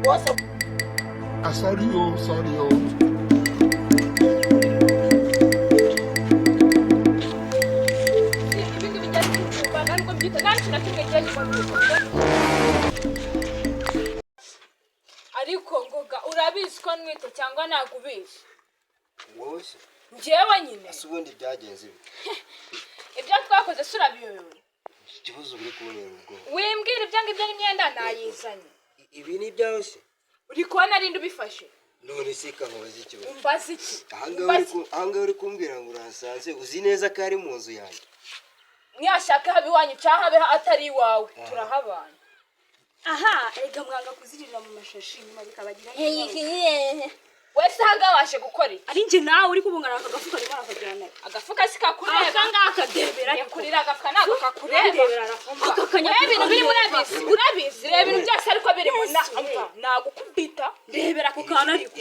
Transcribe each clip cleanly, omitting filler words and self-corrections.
Sorry, sorry. Ariko ngoga urabizi ko nwite cyangwa nagubizi wowe njyewe nyine asubundi byagenze ibi ibyo twakoze surabiyoyoye ikibazo biri kubonera ubwo wimbwira ibyo ngibyo n'imyenda nayizanye ibi ni byawe se uri kubona ari ndubifashe none se kankobaza ikibazo umbaza iki ahangahe uri kumbwira ngo urasanze uzi neza ko ari mu nzu yanjye mwashaka habe wanyu cyangwa habe atari iwawe turahabana aha ega mwanga kuzirira mu mashashi nyuma bikabagira wese hagabashe gukora iki ari nje nawe uri kubungana akagafuka rimwe akajyana agafuka sikakureba akanga akadebera kurira agafuka nago kakureba akakanya ibintu biri urabizi reba ibintu byose ariko biri mu nagukubita ndebera ku kana ariko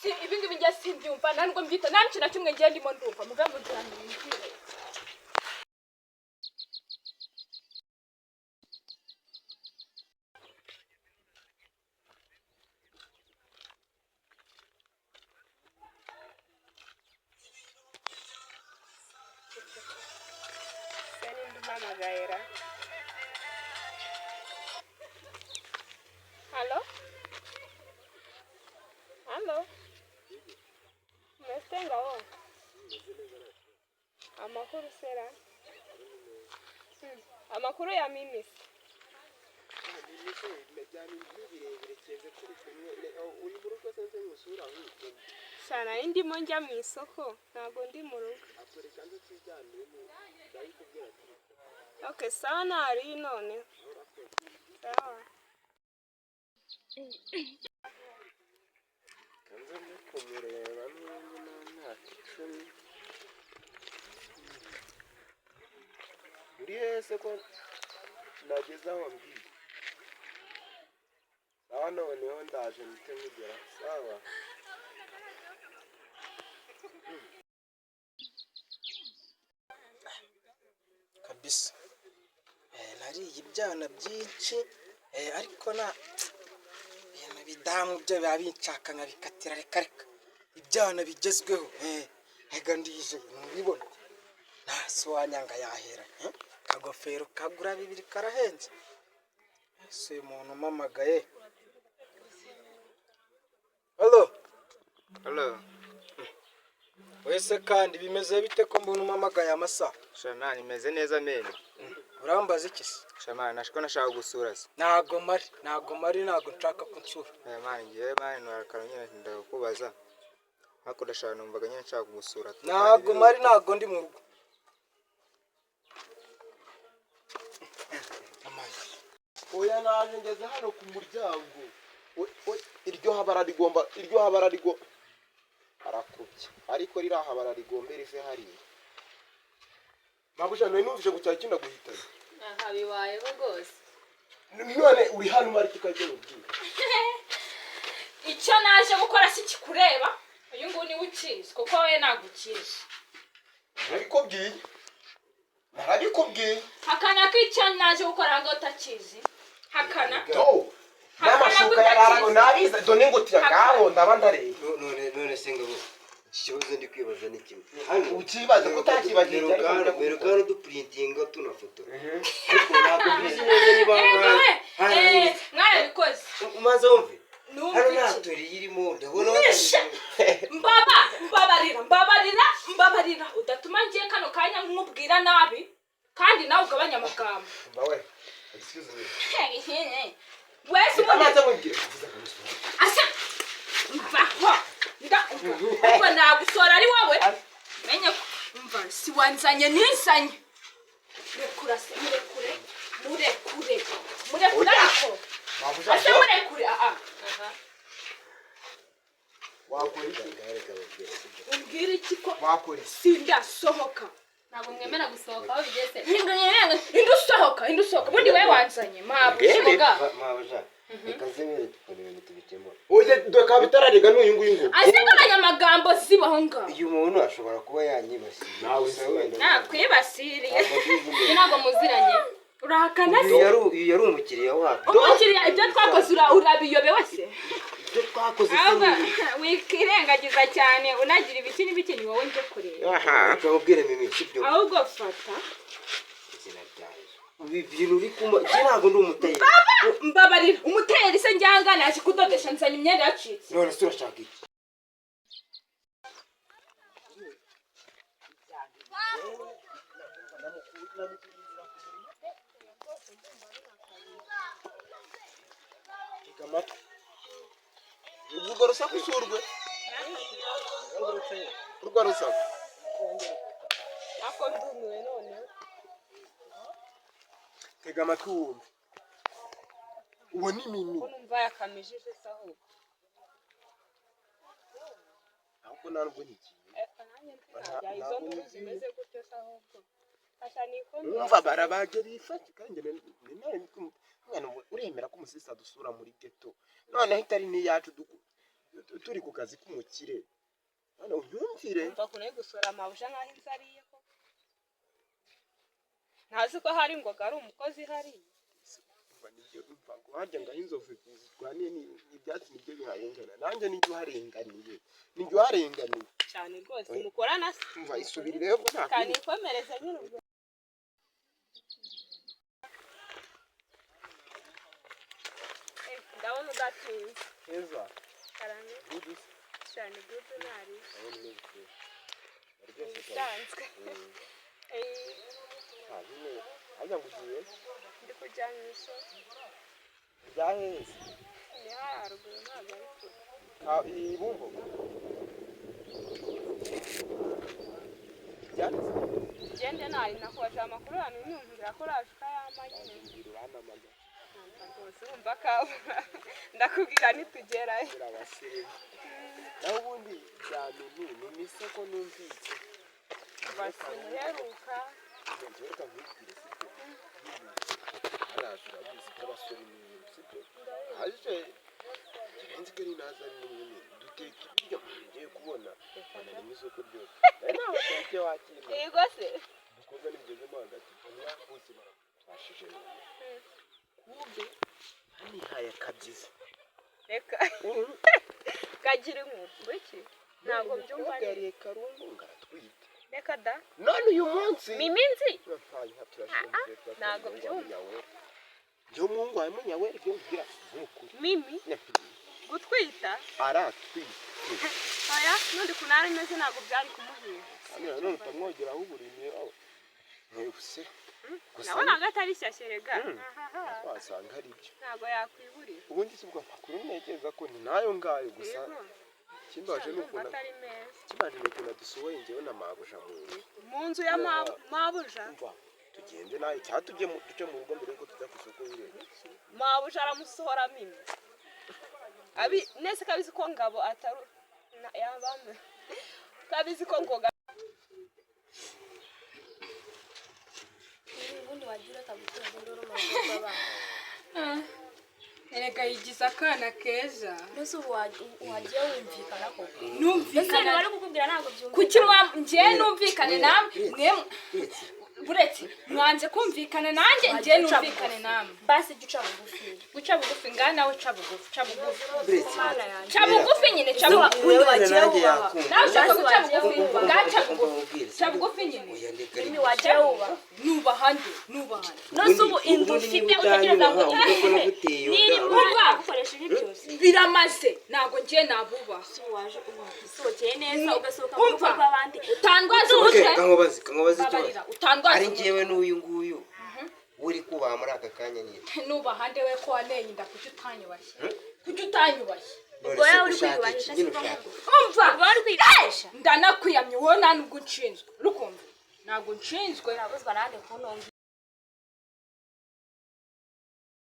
si ibingi bijya simbyumva nango mbyita nanci na kimwe ngiye ndimo ndumva mugambo cyane mbwire Hello? Mestenga wo? Amakuru sera? Amakuru ya mimi. Sana indi monja mu isoko ntago ndi mu rugo. Okay, sana ari none. Sawa. kanze kumureba n'umwana uri hese ko nageze aho mbiye sawa noneho ndaje mpite mugera sawa kabisa nariye ibyana byinshi ariko na bidamu byo babinshaka nkabikatira reka ibyana bigezweho hega ndije nubibona nasi wanyanga yahera kagofero kagura 2 karahenze ese umuntu mamagaye Hello wese kandi bimeze bite ko mbona mamagaye amasa shana nimeze neza mene urambaza iki se shama nashiko nashaka gusura se ntago mari ntago nshaka kunsura mani ngiye mani narakaronyene ndakubaza hako ndashaka numvaga nyene nshaka gusura ntago ndi mu rugo oya naje ngeze hano ku muryango iryo habara rigomba arakubye ariko rira habara rigombe rife hariya mabusha none numvise gucyara kinda guhitana aha bibaye rwose none uri hano mari kikaje ubwira icyo naje gukora si kikureba uyu nguni ukizi kuko we nagukije narabikubwiye hakana ko icyo naje gukora ngo utakizi hakana n'amashuka yararago nabiza done ngo tiyagaho ndabandareye none singabo ikibazo ndi kwibaza ni kimwe ukibaza ko utakibagiye rero duprintinga tunafotora ariko ntabwo bizi neza niba mwabikoze umaze wumve hano numva natori irimo ndabona mbabarira udatuma ngiye kano kanya nkubwira nabi kandi nawe ugabanya amagambo mbawe excuse me wese amaze mubwira asa mbaho uko nagusora ari wowe menye umva si wanzanye nizanye murekure ariko ase murekure wakora iki umbwira iki ko wakora sindasohoka ntabwo mwemera gusohoka aho bigeze indusohoka ubundi we wanzanye mabushoga mabusha ikazemere tukorera tubikemo oye doka bitararega n'uyu nguyu ngo azigabanya amagambo zibaho ngaho uyu muntu ashobora kuba yanyibasiye nawe se nakwibasiriye ntabwo muziranye urahakana se yari umukiriya wacu umukiriya ibyo twakoze urabiyobewe se ibyo twakoze wikirengagiza cyane unagira ibiki n'ibiki ni wowe nje kureba aha akababwira mimi sibyo ahubwo fata izina ryayo ibintu uri kuma je ntabwo ndi umutayeri mbabarira umutayeri se njyanga naje kudodesha nsanya imyenda yacitse none se urashaka iki amatwi urwo rusaku usurwe urwo rusaku ako ndumiwe none tega amatwi wumve uwo ni mimi ko numva yakamijije saho ahubwo ntabwo nigiye izo ndu zimeze gute saho fasha niko umva barabagera ifati kandi mwana uremera ko umusisa dusura muri ghetto none hitari ni yacu turi ku kazi k'umukire none unyumvire umva kure gusura amabusha nkaho inzariye ko ntazi ko hari ngo ari umukozi hari umva nijye umva ngo harya ngaho inzovu zirwaniye ibyatsi nibyo bihayengana nanjye nijye uharenganiye nijye uharenganiye cyane rwose mukorana se umva isubirireyo ngo nta kandi ikomereze nyine ndabona udatinze heza karame gudu cyane gudu nari abone neza bisanzwe nyine ajya ngugiye ndi kujya mu isoko byaheze ni haruguru ntabwo ari kure ibumbo byanditse gende nari nakubaje amakuru hano nyumvira ko raje ukayama nyine uranamaga rwose wumva kabura ndakubwira nitugerayo naho ubundi bya mimi ni isoko numvise basimuheruka reka nkubwire sibyo araje urabizi ko abasore n'ibintu sibyo aje kirenze ko ari naza n'imwe duteka ibiryo ngiye kubona bana ni isoko ryose nawe cyake wakina yego se dukoze n'ibigezemo hagati bamwe bose barashije kumbe hani haya kabyiza reka kagira inkuru iki ntabwo byumva yariye karungu ngaratwite reka da none uyu munsi miminzi ntabwo byumva byo mungu harimo nyawera byo ngira nk'ukuri mimi gutwita aratwite oya nundi kunari meze ntabwo byari kumuhira none utamwogeraho uburimye mwebuse nabonaga atari shyashye rega wasanga ari byo ntabwo yakwiburira ubundi si bwo makuru ntekereza ko ni nayo ngayo gusa kimbaje n'ukuntu kimbaje n'ukuntu dusohoye njyewe na mabuja mu nzu ya mabuja tugende nayo cyatujye duce mu rugo mbere yuko tujya ku isoko y'irembo mabuja aramusohora mimi abi nese kabizi ko ngabo ataru yabame kabizi ko ngoga ubundi wagira atagutunze ndoro mu bana erega yigiza akana keza nose wagiye wumvikana ko numvikana bari kukubwira ntabwo byumvikana kuki ngiye numvikane namwe mwe buretse mwanze kumvikana nanjye ngiye numvikane namwe basi guca bugufi ngana nawe ca bugufi nyine ca bugufi nawe ushaka guca bugufi ngaca bugufi nyine mimi wagiye nubaha nose ubu indu ufite utekereza ngo niri muba gukoresha ibi byose biramaze ntago ngiye nabubaha waje usohokeye neza ugasohoka mu rugo rw'abandi utandwaza umutwe kangobazi icyo ari utandwaza njyewe n'uyu nguyu uri kubaha muri aka kanya nyine nubaha ndewe ko waneye inda kuki utanyubashye ubwo yawe uri kwiyubahisha umva wari kwiyubahisha ndanakwiyamye wowe nta nubwo nshinzwe rukumva ntabwo nshinzwe nabuzwa nande kunonga